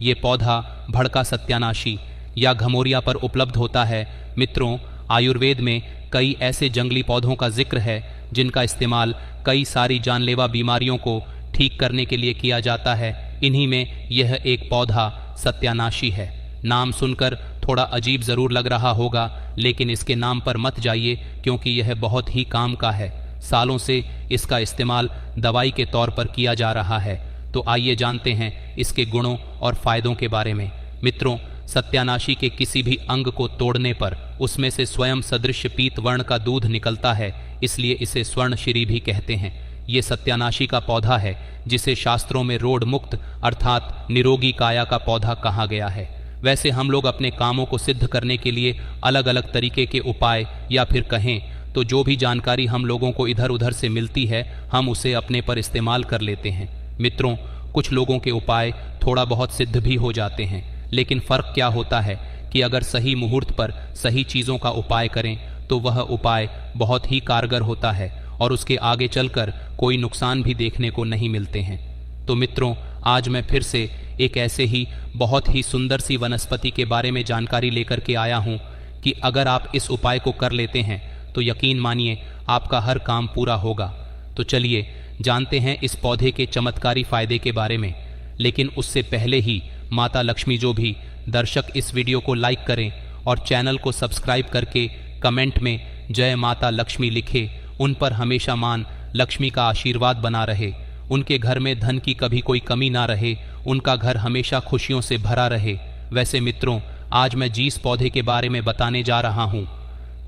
ये पौधा भड़का सत्यानाशी या घमोरिया पर उपलब्ध होता है। मित्रों, आयुर्वेद में कई ऐसे जंगली पौधों का जिक्र है जिनका इस्तेमाल कई सारी जानलेवा बीमारियों को ठीक करने के लिए किया जाता है। इन्हीं में यह एक पौधा सत्यानाशी है। नाम सुनकर थोड़ा अजीब ज़रूर लग रहा होगा, लेकिन इसके नाम पर मत जाइए, क्योंकि यह बहुत ही काम का है। सालों से इसका इस्तेमाल दवाई के तौर पर किया जा रहा है। तो आइए जानते हैं इसके गुणों और फायदों के बारे में। मित्रों, सत्यानाशी के किसी भी अंग को तोड़ने पर उसमें से स्वयं सदृश पीत वर्ण का दूध निकलता है, इसलिए इसे स्वर्णशिरी भी कहते हैं। ये सत्यानाशी का पौधा है जिसे शास्त्रों में रोग मुक्त अर्थात निरोगी काया का पौधा कहा गया है। वैसे हम लोग अपने कामों को सिद्ध करने के लिए अलग अलग तरीके के उपाय या फिर कहें तो जो भी जानकारी हम लोगों को इधर उधर से मिलती है, हम उसे अपने पर इस्तेमाल कर लेते हैं। मित्रों, कुछ लोगों के उपाय थोड़ा बहुत सिद्ध भी हो जाते हैं, लेकिन फ़र्क क्या होता है कि अगर सही मुहूर्त पर सही चीज़ों का उपाय करें तो वह उपाय बहुत ही कारगर होता है और उसके आगे चलकर कोई नुकसान भी देखने को नहीं मिलते हैं। तो मित्रों, आज मैं फिर से एक ऐसे ही बहुत ही सुंदर सी वनस्पति के बारे में जानकारी लेकर के आया हूँ कि अगर आप इस उपाय को कर लेते हैं तो यकीन मानिए आपका हर काम पूरा होगा। तो चलिए जानते हैं इस पौधे के चमत्कारी फायदे के बारे में। लेकिन उससे पहले ही माता लक्ष्मी जो भी दर्शक इस वीडियो को लाइक करें और चैनल को सब्सक्राइब करके कमेंट में जय माता लक्ष्मी लिखे, उन पर हमेशा मां लक्ष्मी का आशीर्वाद बना रहे, उनके घर में धन की कभी कोई कमी ना रहे, उनका घर हमेशा खुशियों से भरा रहे। वैसे मित्रों, आज मैं जिस पौधे के बारे में बताने जा रहा हूँ,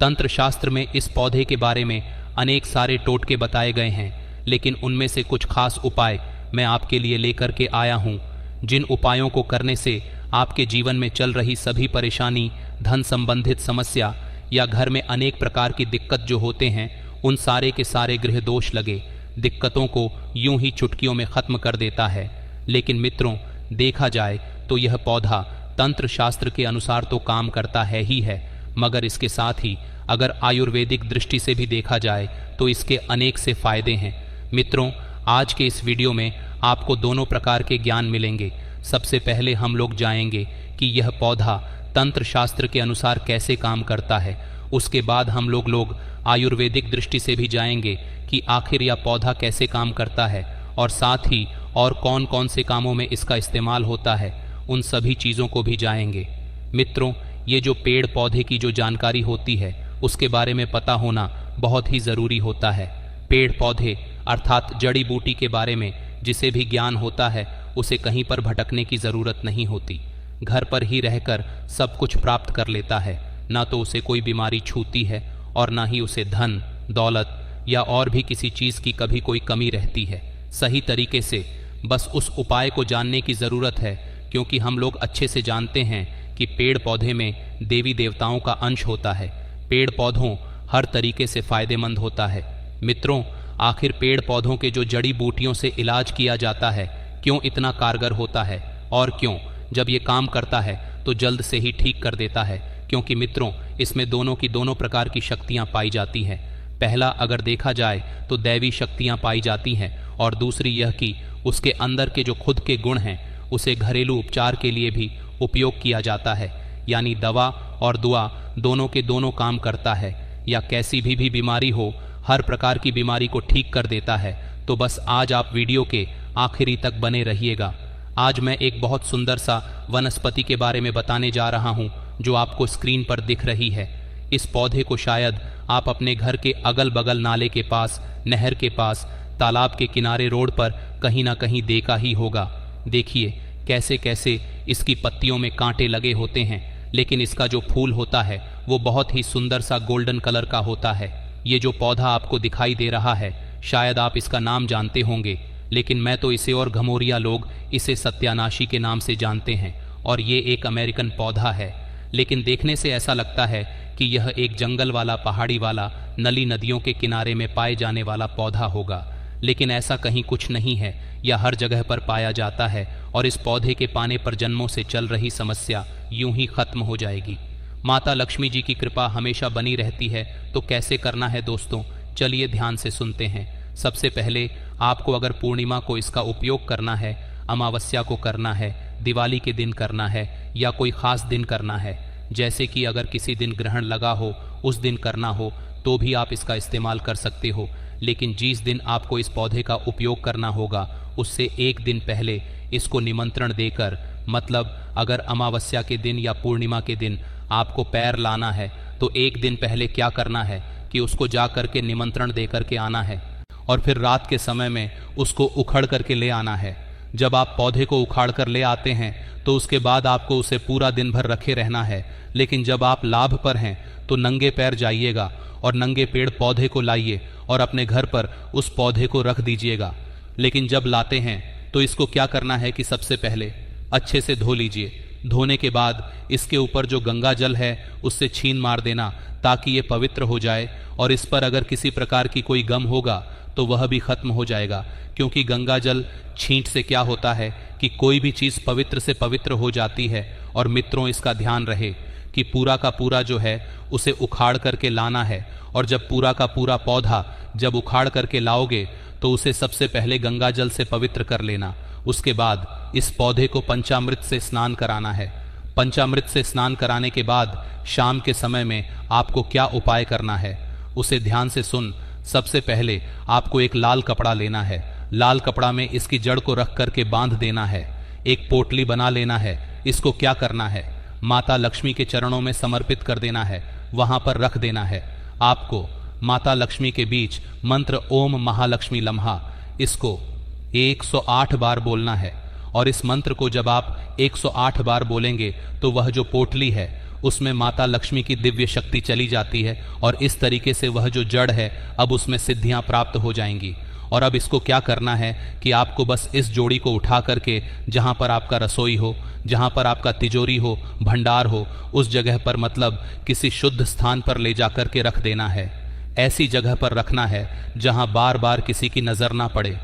तंत्र शास्त्र में इस पौधे के बारे में अनेक सारे टोटके बताए गए हैं, लेकिन उनमें से कुछ खास उपाय मैं आपके लिए लेकर के आया हूँ, जिन उपायों को करने से आपके जीवन में चल रही सभी परेशानी, धन संबंधित समस्या या घर में अनेक प्रकार की दिक्कत जो होते हैं, उन सारे के सारे गृह दोष लगे दिक्कतों को यूं ही चुटकियों में ख़त्म कर देता है। लेकिन मित्रों, देखा जाए तो यह पौधा तंत्र शास्त्र के अनुसार तो काम करता है ही है, मगर इसके साथ ही अगर आयुर्वेदिक दृष्टि से भी देखा जाए तो इसके अनेक से फायदे हैं। मित्रों, आज के इस वीडियो में आपको दोनों प्रकार के ज्ञान मिलेंगे। सबसे पहले हम लोग जाएंगे कि यह पौधा तंत्र शास्त्र के अनुसार कैसे काम करता है। उसके बाद हम लोग आयुर्वेदिक दृष्टि से भी जाएंगे कि आखिर यह पौधा कैसे काम करता है और साथ ही और कौन कौन से कामों में इसका इस्तेमाल होता है, उन सभी चीज़ों को भी जाएंगे। मित्रों, ये जो पेड़ पौधे की जो जानकारी होती है उसके बारे में पता होना बहुत ही ज़रूरी होता है। पेड़ पौधे अर्थात जड़ी बूटी के बारे में जिसे भी ज्ञान होता है उसे कहीं पर भटकने की ज़रूरत नहीं होती, घर पर ही रहकर सब कुछ प्राप्त कर लेता है। ना तो उसे कोई बीमारी छूती है और ना ही उसे धन दौलत या और भी किसी चीज़ की कभी कोई कमी रहती है। सही तरीके से बस उस उपाय को जानने की ज़रूरत है, क्योंकि हम लोग अच्छे से जानते हैं कि पेड़ पौधे में देवी देवताओं का अंश होता है। पेड़ पौधों हर तरीके से फ़ायदेमंद होता है। मित्रों, आखिर पेड़ पौधों के जो जड़ी बूटियों से इलाज किया जाता है क्यों इतना कारगर होता है, और क्यों जब ये काम करता है तो जल्द से ही ठीक कर देता है? क्योंकि मित्रों, इसमें दोनों की दोनों प्रकार की शक्तियाँ पाई जाती हैं। पहला अगर देखा जाए तो दैवी शक्तियाँ पाई जाती हैं, और दूसरी यह कि उसके अंदर के जो खुद के गुण हैं उसे घरेलू उपचार के लिए भी उपयोग किया जाता है। यानी दवा और दुआ दोनों के दोनों काम करता है, या कैसी भी बीमारी हो हर प्रकार की बीमारी को ठीक कर देता है। तो बस आज आप वीडियो के आखिरी तक बने रहिएगा। आज मैं एक बहुत सुंदर सा वनस्पति के बारे में बताने जा रहा हूँ जो आपको स्क्रीन पर दिख रही है। इस पौधे को शायद आप अपने घर के अगल बगल नाले के पास, नहर के पास, तालाब के किनारे रोड पर कहीं ना कहीं देखा ही होगा। देखिए कैसे कैसे इसकी पत्तियों में कांटे लगे होते हैं, लेकिन इसका जो फूल होता है वो बहुत ही सुंदर सा गोल्डन कलर का होता है। ये जो पौधा आपको दिखाई दे रहा है, शायद आप इसका नाम जानते होंगे, लेकिन मैं तो इसे और घमोरिया लोग इसे सत्यानाशी के नाम से जानते हैं। और ये एक अमेरिकन पौधा है, लेकिन देखने से ऐसा लगता है कि यह एक जंगल वाला, पहाड़ी वाला, नली नदियों के किनारे में पाए जाने वाला पौधा होगा। लेकिन ऐसा कहीं कुछ नहीं है, यह हर जगह पर पाया जाता है, और इस पौधे के पाने पर जन्मों से चल रही समस्या यूं ही खत्म हो जाएगी। माता लक्ष्मी जी की कृपा हमेशा बनी रहती है। तो कैसे करना है दोस्तों, चलिए ध्यान से सुनते हैं। सबसे पहले आपको अगर पूर्णिमा को इसका उपयोग करना है, अमावस्या को करना है, दिवाली के दिन करना है या कोई ख़ास दिन करना है, जैसे कि अगर किसी दिन ग्रहण लगा हो उस दिन करना हो तो भी आप इसका इस्तेमाल कर सकते हो। लेकिन जिस दिन आपको इस पौधे का उपयोग करना होगा उससे एक दिन पहले इसको निमंत्रण देकर, मतलब अगर अमावस्या के दिन या पूर्णिमा के दिन आपको पैर लाना है तो एक दिन पहले क्या करना है कि उसको जा कर के निमंत्रण दे करके आना है और फिर रात के समय में उसको उखड़ करके ले आना है। जब आप पौधे को उखाड़ कर ले आते हैं तो उसके बाद आपको उसे पूरा दिन भर रखे रहना है। लेकिन जब आप लाभ पर हैं तो नंगे पैर जाइएगा और नंगे पेड़ पौधे को लाइए और अपने घर पर उस पौधे को रख दीजिएगा। लेकिन जब लाते हैं तो इसको क्या करना है कि सबसे पहले अच्छे से धो लीजिए। धोने के बाद इसके ऊपर जो गंगा जल है उससे छीन मार देना ताकि ये पवित्र हो जाए, और इस पर अगर किसी प्रकार की कोई गम होगा तो वह भी खत्म हो जाएगा। क्योंकि गंगा जल छींट से क्या होता है कि कोई भी चीज़ पवित्र से पवित्र हो जाती है। और मित्रों, इसका ध्यान रहे कि पूरा का पूरा जो है उसे उखाड़ करके लाना है, और जब पूरा का पूरा पौधा जब उखाड़ करके लाओगे तो उसे सबसे पहले गंगा जल से पवित्र कर लेना। उसके बाद इस पौधे को पंचामृत से स्नान कराना है। पंचामृत से स्नान कराने के बाद शाम के समय में आपको क्या उपाय करना है उसे ध्यान से सुन। सबसे पहले आपको एक लाल कपड़ा लेना है। लाल कपड़ा में इसकी जड़ को रख करके बांध देना है। एक पोटली बना लेना है। इसको क्या करना है, माता लक्ष्मी के चरणों में समर्पित कर देना है, वहां पर रख देना है। आपको माता लक्ष्मी के बीच मंत्र ओम महालक्ष्मी लम्हा, इसको 108 बार बोलना है। और इस मंत्र को जब आप 108 बार बोलेंगे तो वह जो पोटली है उसमें माता लक्ष्मी की दिव्य शक्ति चली जाती है, और इस तरीके से वह जो जड़ है अब उसमें सिद्धियां प्राप्त हो जाएंगी। और अब इसको क्या करना है कि आपको बस इस जोड़ी को उठा करके जहां पर आपका रसोई हो, जहां पर आपका तिजोरी हो, भंडार हो, उस जगह पर, मतलब किसी शुद्ध स्थान पर ले जा करके रख देना है। ऐसी जगह पर रखना है जहां बार बार किसी की नजर ना पड़े।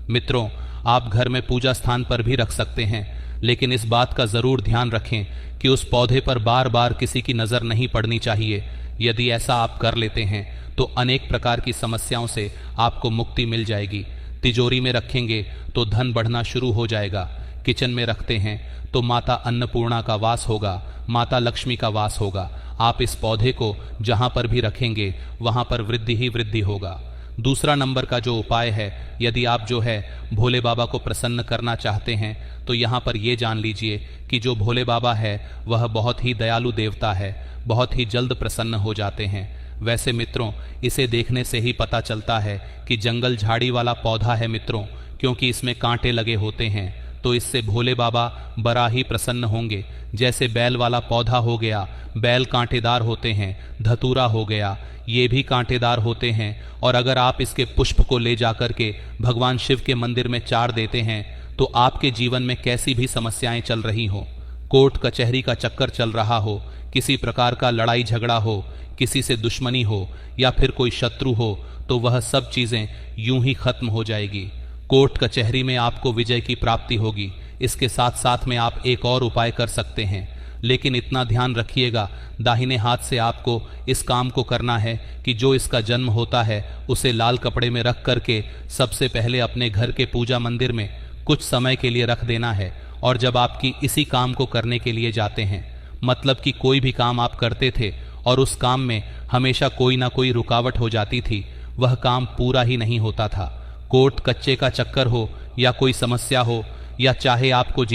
मित्रों, आप घर में पूजा स्थान पर भी रख सकते हैं, लेकिन इस बात का जरूर ध्यान रखें कि उस पौधे पर बार बार किसी की नजर नहीं पड़नी चाहिए। यदि ऐसा आप कर लेते हैं तो अनेक प्रकार की समस्याओं से आपको मुक्ति मिल जाएगी। तिजोरी में रखेंगे तो धन बढ़ना शुरू हो जाएगा। किचन में रखते हैं तो माता अन्नपूर्णा का वास होगा, माता लक्ष्मी का वास होगा। आप इस पौधे को जहां पर भी रखेंगे वहां पर वृद्धि ही वृद्धि होगा। दूसरा नंबर का जो उपाय है, यदि आप जो है भोले बाबा को प्रसन्न करना चाहते हैं तो यहाँ पर ये जान लीजिए कि जो भोले बाबा है वह बहुत ही दयालु देवता है, बहुत ही जल्द प्रसन्न हो जाते हैं। वैसे मित्रों, इसे देखने से ही पता चलता है कि जंगल झाड़ी वाला पौधा है मित्रों, क्योंकि इसमें कांटे लगे होते हैं, तो इससे भोले बाबा बड़ा ही प्रसन्न होंगे। जैसे बैल वाला पौधा हो गया, बैल कांटेदार होते हैं, धतूरा हो गया, ये भी कांटेदार होते हैं। और अगर आप इसके पुष्प को ले जाकर के भगवान शिव के मंदिर में चार देते हैं तो आपके जीवन में कैसी भी समस्याएं चल रही हो, कोर्ट कचहरी का चक्कर चल रहा हो, किसी प्रकार का लड़ाई झगड़ा हो, किसी से दुश्मनी हो या फिर कोई शत्रु हो, तो वह सब चीजें यूं ही खत्म हो जाएगी। कोर्ट कचहरी में आपको विजय की प्राप्ति होगी। इसके साथ साथ में आप एक और उपाय कर सकते हैं, लेकिन इतना ध्यान रखिएगा, दाहिने हाथ से आपको इस काम को करना है कि जो इसका जन्म होता है उसे लाल कपड़े में रख करके सबसे पहले अपने घर के पूजा मंदिर में कुछ समय के लिए रख देना है। और जब आपकी इसी काम को करने के लिए जाते हैं, मतलब कि कोई भी काम आप करते थे और उस काम में हमेशा कोई ना कोई रुकावट हो जाती थी, वह काम पूरा ही नहीं होता था। कोर्ट कच्चे का चक्कर हो या कोई समस्या हो, या चाहे आपको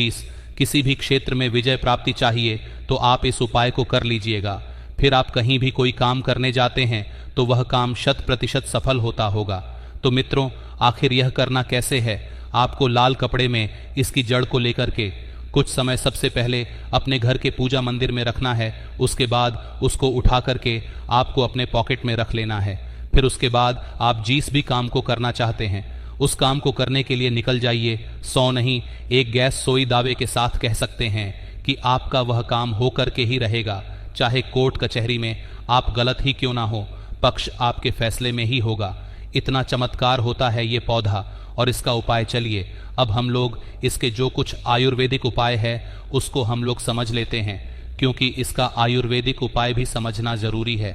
किसी भी क्षेत्र में विजय प्राप्ति चाहिए, तो आप इस उपाय को कर लीजिएगा। फिर आप कहीं भी कोई काम करने जाते हैं तो वह काम 100% सफल होता होगा। तो मित्रों, आखिर यह करना कैसे है? आपको लाल कपड़े में इसकी जड़ को लेकर के कुछ समय सबसे पहले अपने घर के पूजा मंदिर में रखना है। उसके बाद उसको उठा करके आपको अपने पॉकेट में रख लेना है। फिर उसके बाद आप जिस भी काम को करना चाहते हैं उस काम को करने के लिए निकल जाइए। 100 नहीं, एक गैस सोई दावे के साथ कह सकते हैं कि आपका वह काम हो करके ही रहेगा। चाहे कोर्ट कचहरी में आप गलत ही क्यों ना हो, पक्ष आपके फैसले में ही होगा। इतना चमत्कार होता है ये पौधा और इसका उपाय। चलिए अब हम लोग इसके जो कुछ आयुर्वेदिक उपाय है उसको हम लोग समझ लेते हैं, क्योंकि इसका आयुर्वेदिक उपाय भी समझना जरूरी है।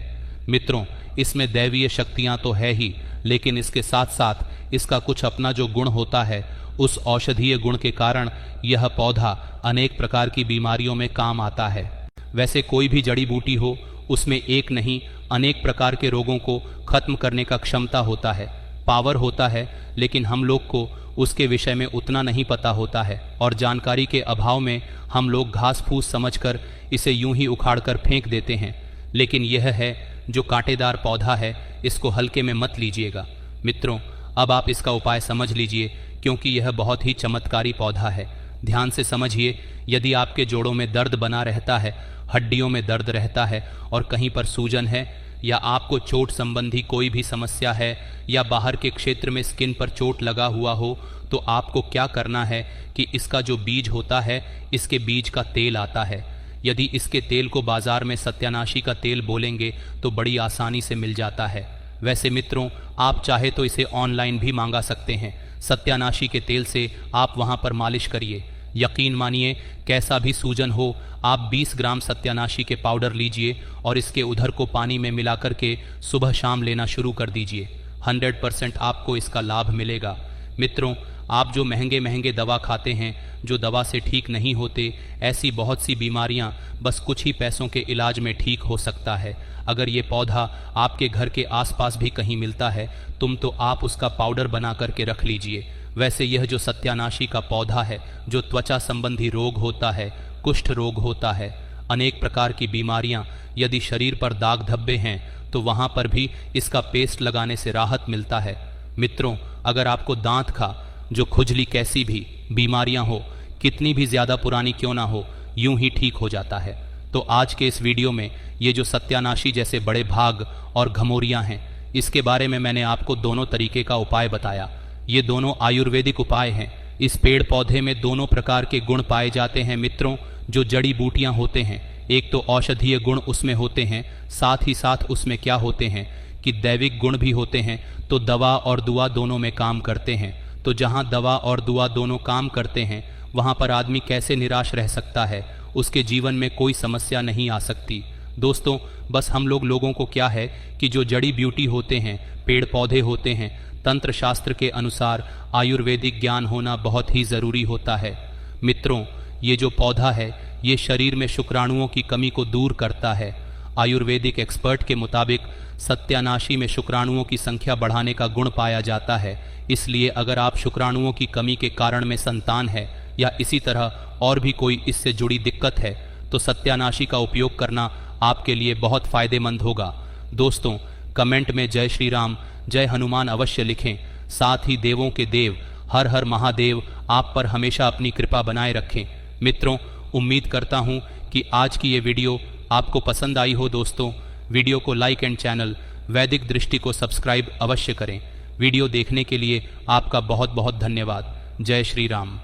मित्रों, इसमें दैवीय शक्तियां तो है ही, लेकिन इसके साथ साथ इसका कुछ अपना जो गुण होता है, उस औषधीय गुण के कारण यह पौधा अनेक प्रकार की बीमारियों में काम आता है। वैसे कोई भी जड़ी बूटी हो, उसमें एक नहीं अनेक प्रकार के रोगों को खत्म करने का क्षमता होता है, पावर होता है, लेकिन हम लोग को उसके विषय में उतना नहीं पता होता है और जानकारी के अभाव में हम लोग घास फूस समझकर इसे यूं ही उखाड़कर फेंक देते हैं। लेकिन यह है जो कांटेदार पौधा है, इसको हल्के में मत लीजिएगा। मित्रों, अब आप इसका उपाय समझ लीजिए, क्योंकि यह बहुत ही चमत्कारी पौधा है। ध्यान से समझिए, यदि आपके जोड़ों में दर्द बना रहता है, हड्डियों में दर्द रहता है और कहीं पर सूजन है, या आपको चोट संबंधी कोई भी समस्या है, या बाहर के क्षेत्र में स्किन पर चोट लगा हुआ हो, तो आपको क्या करना है कि इसका जो बीज होता है, इसके बीज का तेल आता है। यदि इसके तेल को बाजार में सत्यानाशी का तेल बोलेंगे तो बड़ी आसानी से मिल जाता है। वैसे मित्रों, आप चाहे तो इसे ऑनलाइन भी मांगा सकते हैं। सत्यानाशी के तेल से आप वहां पर मालिश करिए। यकीन मानिए, कैसा भी सूजन हो, आप 20 ग्राम सत्यानाशी के पाउडर लीजिए और इसके उधर को पानी में मिलाकर के सुबह शाम लेना शुरू कर दीजिए। 100% आपको इसका लाभ मिलेगा। मित्रों, आप जो महंगे महंगे दवा खाते हैं, जो दवा से ठीक नहीं होते, ऐसी बहुत सी बीमारियां बस कुछ ही पैसों के इलाज में ठीक हो सकता है। अगर ये पौधा आपके घर के आसपास भी कहीं मिलता है, तो आप उसका पाउडर बना करके रख लीजिए। वैसे यह जो सत्यानाशी का पौधा है, जो त्वचा संबंधी रोग होता है, कुष्ठ रोग होता है, अनेक प्रकार की बीमारियां, यदि शरीर पर दाग धब्बे हैं तो वहां पर भी इसका पेस्ट लगाने से राहत मिलता है। मित्रों, अगर आपको दांत का जो खुजली कैसी भी बीमारियां हो, कितनी भी ज़्यादा पुरानी क्यों ना हो, यूं ही ठीक हो जाता है। तो आज के इस वीडियो में ये जो सत्यानाशी जैसे बड़े भाग और घमोरियां हैं, इसके बारे में मैंने आपको दोनों तरीके का उपाय बताया। ये दोनों आयुर्वेदिक उपाय हैं। इस पेड़ पौधे में दोनों प्रकार के गुण पाए जाते हैं। मित्रों, जो जड़ी बूटियां होते हैं, एक तो औषधीय गुण उसमें होते हैं, साथ ही साथ उसमें क्या होते हैं कि दैविक गुण भी होते हैं। तो दवा और दुआ दोनों में काम करते हैं। तो जहाँ दवा और दुआ दोनों काम करते हैं, वहाँ पर आदमी कैसे निराश रह सकता है, उसके जीवन में कोई समस्या नहीं आ सकती। दोस्तों, बस हम लोगों को क्या है कि जो जड़ी ब्यूटी होते हैं, पेड़ पौधे होते हैं, तंत्र शास्त्र के अनुसार आयुर्वेदिक ज्ञान होना बहुत ही ज़रूरी होता है। मित्रों, ये जो पौधा है, ये शरीर में शुक्राणुओं की कमी को दूर करता है। आयुर्वेदिक एक्सपर्ट के मुताबिक सत्यानाशी में शुक्राणुओं की संख्या बढ़ाने का गुण पाया जाता है। इसलिए अगर आप शुक्राणुओं की कमी के कारण में संतान है या इसी तरह और भी कोई इससे जुड़ी दिक्कत है, तो सत्यानाशी का उपयोग करना आपके लिए बहुत फायदेमंद होगा। दोस्तों, कमेंट में जय श्री राम, जय हनुमान अवश्य लिखें। साथ ही देवों के देव हर हर महादेव आप पर हमेशा अपनी कृपा बनाए रखें। मित्रों, उम्मीद करता हूं कि आज की ये वीडियो आपको पसंद आई हो। दोस्तों, वीडियो को लाइक एंड चैनल वैदिक दृष्टि को सब्सक्राइब अवश्य करें। वीडियो देखने के लिए आपका बहुत बहुत धन्यवाद। जय श्री राम।